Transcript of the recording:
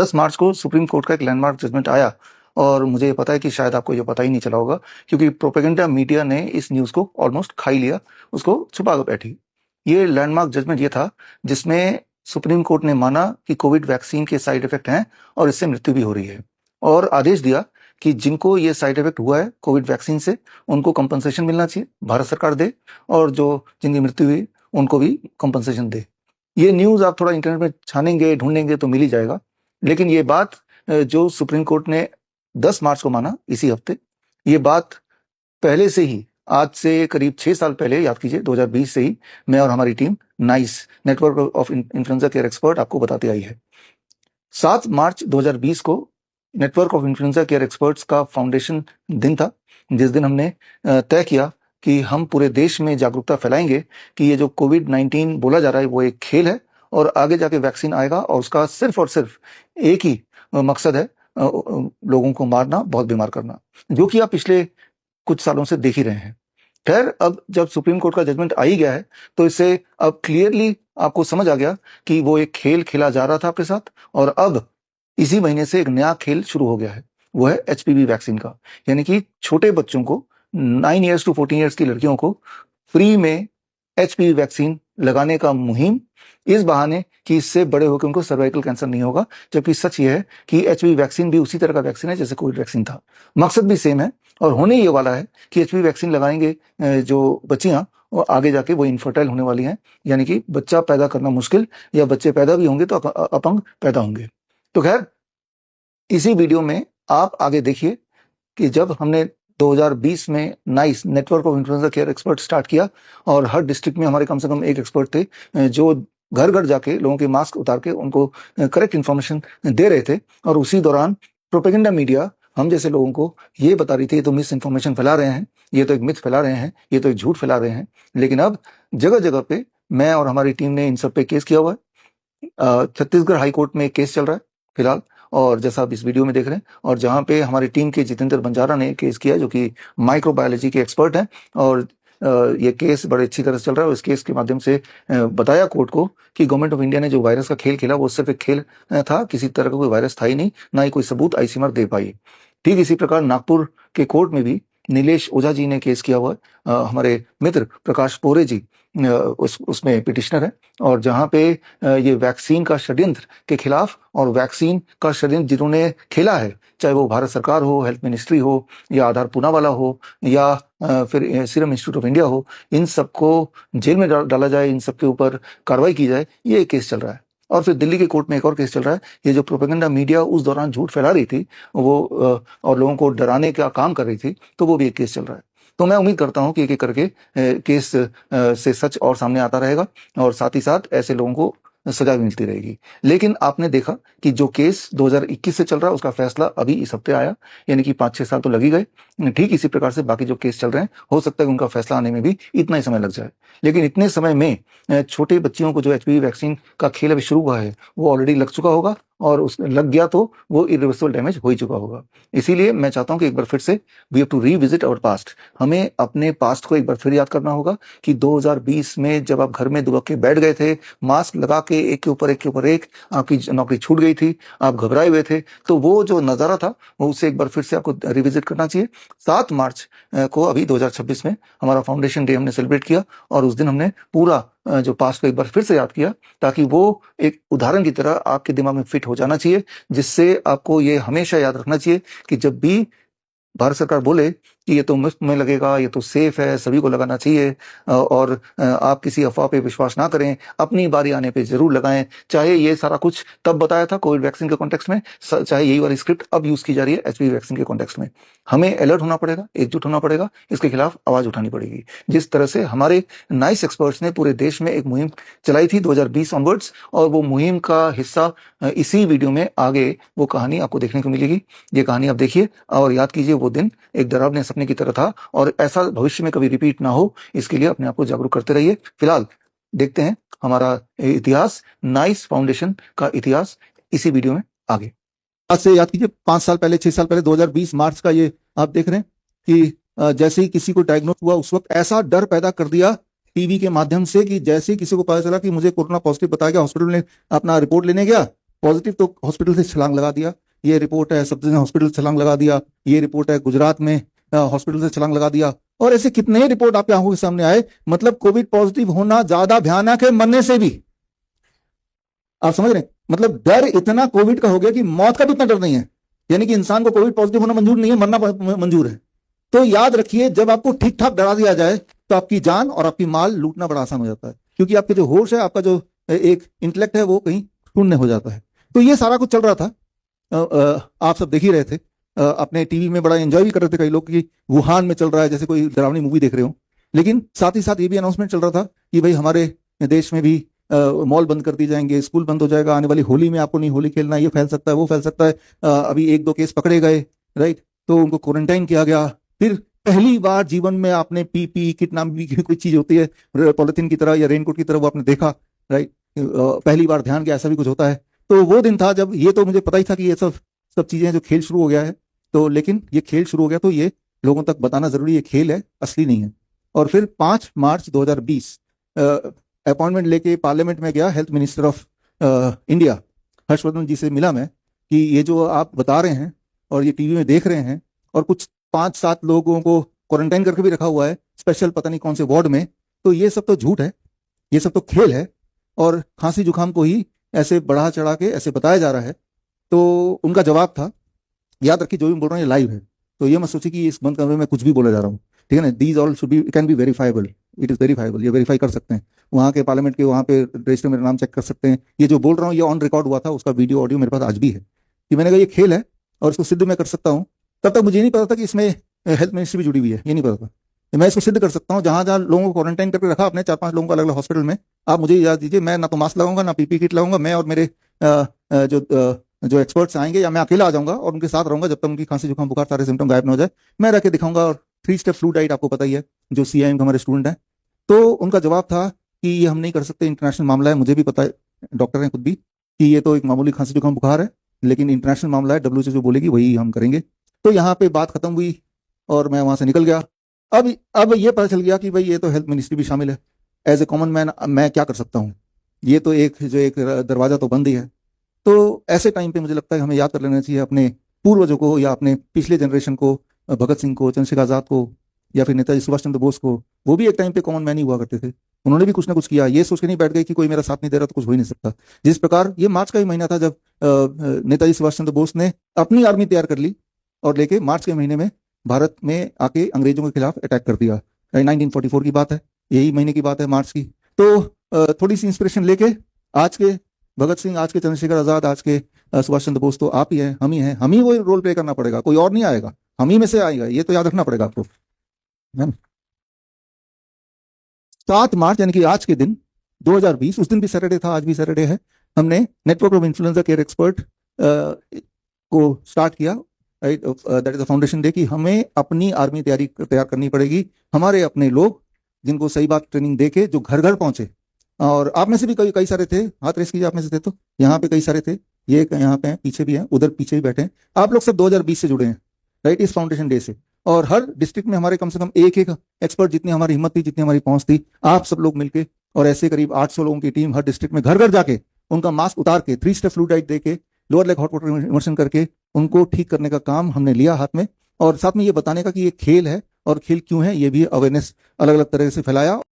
10 मार्च को supreme court का एक लैंडमार्क जजमेंट आया और मुझे ये पता है कि शायद आपको ये पता ही नहीं चला होगा क्योंकि प्रोपेगेंडा मीडिया ने इस न्यूज़ को ऑलमोस्ट खा ही लिया, उसको छुपा कर बैठी। ये लैंडमार्क जजमेंट ये था जिसमें सुप्रीम कोर्ट ने माना कि कोविड वैक्सीन के साइड इफेक्ट हैं और इससे मृत्यु भी हो रही है और आदेश दिया कि जिनको ये साइड इफेक्ट हुआ है कोविड वैक्सीन से उनको कंपनसेशन मिलना चाहिए, भारत सरकार दे, और जो जिनकी मृत्यु हुई उनको भी कंपनसेशन दे। ये न्यूज़ आप थोड़ा इंटरनेट में छानेंगे, ढूंढेंगे तो मिल ही जाएगा। लेकिन ये बात जो सुप्रीम कोर्ट ने 10 मार्च को माना इसी हफ्ते, ये बात पहले से ही आज से करीब 6 साल पहले, याद कीजिए 2020 से ही मैं और हमारी team nice network of influenza care expert आपको बताती आई है। 7 मार्च 2020 को network of influenza care experts का फाउंडेशन दिन था, जिस दिन हमने तय किया कि हम पूरे देश में जागरूकता फैलाएंगे कि ये जो कोविड-19 बोला जा रहा है वो एक खेल है और आगे जाके वैक्सीन आएगा और उसका सिर्फ और सिर्फ एक ही मकसद है, लोगों को मारना, बहुत बीमार करना, जो कि आप पिछले कुछ सालों से देख ही रहे हैं। खैर, अब जब सुप्रीम कोर्ट का जजमेंट आ ही गया है तो इससे अब क्लियरली आपको समझ आ गया कि वो एक खेल खेला जा रहा था आपके साथ और अब इसी महीने से एक नया खेल शुरू हो गया है, वो है एचपीवी वैक्सीन का। यानी कि छोटे बच्चों को 9 ईयर्स टू 14 ईयर्स की लड़कियों को फ्री में एचपीवी वैक्सीन लगाने का मुहिम, इस बहाने कि इससे बड़े होकर उनको सर्वाइकल कैंसर नहीं होगा, जबकि सच ये है कि एचपीवी वैक्सीन भी उसी तरह का वैक्सीन है जैसे कोविड वैक्सीन था। मकसद भी सेम है और होने ये वाला है कि एचपीवी वैक्सीन लगाएंगे जो बच्चियां वो आगे जाके वो इनफर्टाइल होने वाली हैं, यानी कि बच्चा पैदा करना मुश्किल या बच्चे पैदा भी होंगे तो अपंग पैदा होंगे। तो खैर, इसी वीडियो में आप आगे देखिए कि जब हमने 2020 में nice network of influenza care expert start किया और हर डिस्ट्रिक्ट में हमारे कम से कम एक एक्सपर्ट थे जो घर घर जाके लोगों के मास्क उतार के उनको करेक्ट इन्फॉर्मेशन दे रहे थे और उसी दौरान प्रोपेगेंडा मीडिया हम जैसे लोगों को ये बता रही थी ये तो मिस इन्फॉर्मेशन फैला रहे हैं, ये तो एक मिथ फैला रहे हैं, ये तो एक झूठ फैला रहे हैं। लेकिन अब जगह जगह पे मैं और हमारी टीम ने इन सब पे केस किया हुआ है। छत्तीसगढ़ हाई कोर्ट में एक केस चल रहा है फिलहाल, और जैसा आप इस वीडियो में देख रहे हैं, और जहां पे हमारी टीम के जितेंद्र बंजारा ने केस किया जो कि माइक्रोबायोलॉजी के एक्सपर्ट हैं और ये केस बड़े अच्छी तरह से चल रहा है और इस केस के माध्यम से बताया कोर्ट को कि गवर्नमेंट ऑफ इंडिया ने जो वायरस का खेल खेला वो सिर्फ एक खेल था, किसी तरह का कोई वायरस था ही नहीं, ना ही कोई सबूत आईसीएमआर दे पाई। ठीक इसी प्रकार नागपुर के कोर्ट में भी नीलेश ओझा जी ने केस किया हुआ है। हमारे मित्र प्रकाश पोरे जी उसमें पिटिशनर है और जहां पे ये वैक्सीन का षड्यंत्र के खिलाफ और वैक्सीन का षड्यंत्र जिन्होंने खेला है, चाहे वो भारत सरकार हो, हेल्थ मिनिस्ट्री हो या आधार पूनावाला हो या फिर सीरम इंस्टीट्यूट ऑफ इंडिया हो, इन सबको जेल में डाला जाए, इन सबके ऊपर कार्रवाई की जाए, ये केस चल रहा है। और फिर दिल्ली के कोर्ट में एक और केस चल रहा है। ये जो प्रोपेगेंडा मीडिया उस दौरान झूठ फैला रही थी वो और लोगों को डराने का काम कर रही थी, तो वो भी एक केस चल रहा है। तो मैं उम्मीद करता हूं कि एक एक करके केस से सच और सामने आता रहेगा और साथ ही साथ ऐसे लोगों को सजा भी मिलती रहेगी। लेकिन आपने देखा कि जो केस 2021 से चल रहा है उसका फैसला अभी इस हफ्ते आया, यानी कि 5-6 साल तो लग ही गए। ठीक इसी प्रकार से बाकी जो केस चल रहे हैं हो सकता है कि उनका फैसला आने में भी इतना ही समय लग जाए। लेकिन इतने समय में छोटे बच्चियों को जो एचपीवी वैक्सीन का खेल अभी शुरू हुआ है वो ऑलरेडी लग चुका होगा और उस लग गया तो वो इरिवर्सिबल डैमेज हो ही चुका होगा। इसीलिए मैं चाहता हूं कि एक बार फिर से we have to revisit our past. हमें अपने पास्ट को एक बार फिर याद करना होगा कि 2020 में जब आप घर में दुबक के बैठ गए थे, मास्क लगा के एक के ऊपर एक आपकी नौकरी छूट गई थी, आप घबराए हुए थे, तो वो जो नजारा था वो उसे एक बार फिर से आपको रिविजिट करना चाहिए। 7 मार्च को अभी 2026 में हमारा फाउंडेशन डे हमने सेलिब्रेट किया और उस दिन हमने पूरा जो पास्ट को एक बार फिर से याद किया ताकि वो एक उदाहरण की तरह आपके दिमाग में फिट हो जाना चाहिए, जिससे आपको ये हमेशा याद रखना चाहिए कि जब भी भारत सरकार बोले कि ये तो मुफ्त में लगेगा, ये तो सेफ है, सभी को लगाना चाहिए और आप किसी अफवाह पे विश्वास ना करें, अपनी बारी आने पे जरूर लगाएं। चाहे ये सारा कुछ तब बताया था कोविड वैक्सीन के कॉन्टेक्स्ट में, चाहे यही वाली स्क्रिप्ट अब यूज की जा रही है एचपीवी वैक्सीन के कॉन्टेक्स्ट में। हमें अलर्ट होना पड़ेगा, एकजुट होना पड़ेगा, इसके खिलाफ आवाज उठानी पड़ेगी। जिस तरह से हमारे नाइस एक्सपर्ट्स ने पूरे देश में एक मुहिम चलाई थी 2020 ऑनवर्ड्स, और वो मुहिम का हिस्सा इसी वीडियो में आगे वो कहानी आपको देखने को मिलेगी। ये कहानी आप देखिए और याद कीजिए वो दिन एक डरावने सपने की तरह था और ऐसा भविष्य में कभी रिपीट ना हो, इसके लिए अपने आप को जागरूक करते रहिए। फिलहाल देखते हैं हमारा इतिहास, नाइस फाउंडेशन का इतिहास इसी वीडियो में आगे। आज से याद कीजिए 5 साल पहले, 6 साल पहले 2020 मार्च का ये आप देख रहे हैं कि जैसे ही किसी को डायग्नोस हुआ उस वक्त ऐसा डर पैदा कर दिया टीवी के माध्यम से कि जैसे ही किसी को पता चला कि मुझे कोरोना पॉजिटिव बताया गया, हॉस्पिटल में अपना रिपोर्ट लेने गया पॉजिटिव तो हॉस्पिटल से छलांग लगा दिया, ये रिपोर्ट है सब जगह हॉस्पिटल से छलांग लगा दिया, ये रिपोर्ट है गुजरात में हॉस्पिटल से छलांग लगा दिया, और ऐसे कितने रिपोर्ट आपके आंखों के सामने आए। मतलब कोविड पॉजिटिव होना ज्यादा भयानक है मरने से भी। आप समझ रहे हैं, मतलब डर इतना कोविड का हो गया कि मौत का भी इतना डर नहीं है। यानी कि इंसान को कोविड पॉजिटिव होना मंजूर नहीं है, मरना मंजूर है। तो याद रखिए, जब आपको ठीक ठाक डरा दिया जाए तो आपकी जान और आपकी माल लूटना बड़ा आसान हो जाता है, क्योंकि आपके जो होश है, आपका जो एक इंटेलेक्ट है, वो कहीं शून्य हो जाता है। तो ये सारा कुछ चल रहा था, आप सब देख ही रहे थे, अपने टीवी में बड़ा एंजॉय भी कर रहे थे कई लोग कि वुहान में चल रहा है, जैसे कोई डरावनी मूवी देख रहे हो। लेकिन साथ ही साथ ये भी अनाउंसमेंट चल रहा था कि भाई हमारे देश में भी मॉल बंद कर दिए जाएंगे, स्कूल बंद हो जाएगा, आने वाली होली में आपको नहीं होली खेलना, ये फैल सकता है, वो फैल सकता है। अभी एक दो केस पकड़े गए, राइट, तो उनको क्वारंटाइन किया गया। फिर पहली बार जीवन में आपने पीपी किट नाम की कोई चीज होती है पॉलिथीन की तरह या रेनकोट की तरह, वो आपने देखा, राइट, पहली बार ध्यान किया ऐसा भी कुछ होता है। तो वो दिन था जब, ये तो मुझे पता ही था कि ये सब सब चीजें जो खेल शुरू हो गया है, तो लेकिन ये खेल शुरू हो गया तो ये लोगों तक बताना जरूरी, ये खेल है, असली नहीं है। और फिर 5 मार्च 2020 अपॉइंटमेंट लेके पार्लियामेंट में गया, health minister of India Harshvardhan ji से मिला मैं कि ये जो आप बता रहे हैं और ये टीवी में देख रहे हैं, और कुछ 5-7 लोगों को क्वारंटाइन करके भी रखा हुआ है स्पेशल पता नहीं कौन से वार्ड में, तो ये सब तो झूठ है, ये सब तो खेल है, और खांसी जुकाम को ही ऐसे बढ़ा चढ़ा के ऐसे बताया जा रहा है। तो उनका जवाब था, याद रखिए जो भी बोल रहा हूँ ये लाइव है, तो ये मत सोचिए कि इस बंद कमरे में कुछ भी बोला जा रहा हूँ, ठीक है ना। These all should be can be verifiable, it is verifiable, ये वेरीफाई कर सकते हैं, वहाँ के पार्लियामेंट के वहाँ पे रजिस्टर में नाम चेक कर सकते हैं। ये जो बोल रहा हूँ ये ऑन रिकॉर्ड हुआ था, उसका वीडियो ऑडियो मेरे पास आज भी है, कि मैंने कहा ये खेल है और इसको सिद्ध मैं कर सकता हूँ। तब तक मुझे नहीं पता था कि इसमें हेल्थ मिनिस्ट्री भी जुड़ी हुई है, ये नहीं पता था। मैं इसको सिद्ध कर सकता हूँ, जहां जहां लोगों को क्वारंटाइन करके रखा अपने 4-5 लोगों को अलग अलग हॉस्पिटल में, आप मुझे याद दीजिए, मैं ना तो मास्क लगाऊंगा ना पीपी किट लगाऊंगा, मैं और मेरे जो एक्सपर्ट्स आएंगे, या मैं अकेला आ जाऊंगा और उनके साथ रहूंगा जब तक उनकी खांसी जुकाम बुखार सारे सिम्टम गायब ना हो जाए, मैं रह के दिखाऊंगा। और 3 स्टेप फ्लू डाइट आपको पता ही है, जो सीआईएम के हमारे स्टूडेंट हैं। तो उनका जवाब था कि ये हम नहीं कर सकते, इंटरनेशनल मामला है, मुझे भी पता है, डॉक्टर हैं खुद भी, कि ये तो एक मामूली खांसी जुकाम बुखार है, लेकिन इंटरनेशनल मामला है, डब्ल्यूएचओ जो बोलेगी वही हम करेंगे। तो यहाँ पे बात खत्म हुई और मैं वहां से निकल गया। अब ये पता चल गया कि भाई ये तो हेल्थ मिनिस्ट्री भी शामिल है। एज ए कॉमन मैन मैं क्या कर सकता हूँ, ये तो एक दरवाजा तो बंद ही है। तो ऐसे टाइम पे मुझे लगता है हमें याद कर लेना चाहिए अपने पूर्वजों को, या अपने पिछले जनरेशन को, भगत सिंह को, चंद्रशेखर आजाद को, या फिर नेताजी सुभाष चंद्र बोस को। वो भी एक टाइम पे कॉमन मैन ही हुआ करते थे, उन्होंने भी कुछ ना कुछ किया, ये सोच के नहीं बैठ गए कि कोई मेरा साथ नहीं दे रहा तो कुछ हो ही नहीं सकता। जिस प्रकार ये मार्च का ही महीना था जब नेताजी सुभाष चंद्र बोस ने अपनी आर्मी तैयार कर ली और लेके मार्च के महीने में भारत में आके अंग्रेजों के खिलाफ अटैक कर दिया। 1944 की बात है, यही महीने की बात है, मार्च की। तो थोड़ी सी इंस्पिरेशन लेके आज के भगत सिंह, आज के चंद्रशेखर आजाद, आज के सुभाष चंद्र बोस तो आप ही हैं, हम ही हैं, हम ही वो रोल प्ले करना पड़ेगा, कोई और नहीं आएगा, हम ही में से आएगा, ये तो याद रखना पड़ेगा आपको। 7 मार्च यानी कि आज के दिन 2020, उस दिन भी सैटरडे था, आज भी सैटरडे है, हमने network of influenza care expert को स्टार्ट किया, right, that is the foundation day, कि हमें अपनी आर्मी तैयार करनी पड़ेगी, हमारे अपने लोग जिनको सही बात ट्रेनिंग देके जो घर घर पहुंचे। और आप में से भी कई सारे थे, हाथ रेस कीजिए, आप में से थे तो यहाँ पे कई सारे थे, ये यहाँ पे हैं, पीछे भी हैं, उधर पीछे भी बैठे हैं, आप लोग सब 2020 से जुड़े हैं, राइट, इस फाउंडेशन डे से। और हर डिस्ट्रिक्ट में हमारे कम से कम एक एक्सपर्ट, जितनी हमारी हिम्मत थी, जितनी हमारी पहुंच थी, आप सब लोग मिलके, और ऐसे करीब 800 लोगों की टीम हर डिस्ट्रिक्ट में घर घर जाके उनका मास्क उतार के 3 स्टेप फ्लू डाइट दे के lower leg hot water immersion करके उनको ठीक करने का काम हमने लिया हाथ में। और साथ में ये बताने का कि ये खेल है, और खेल क्यों है ये भी अवेयरनेस अलग अलग तरह से फैलाया।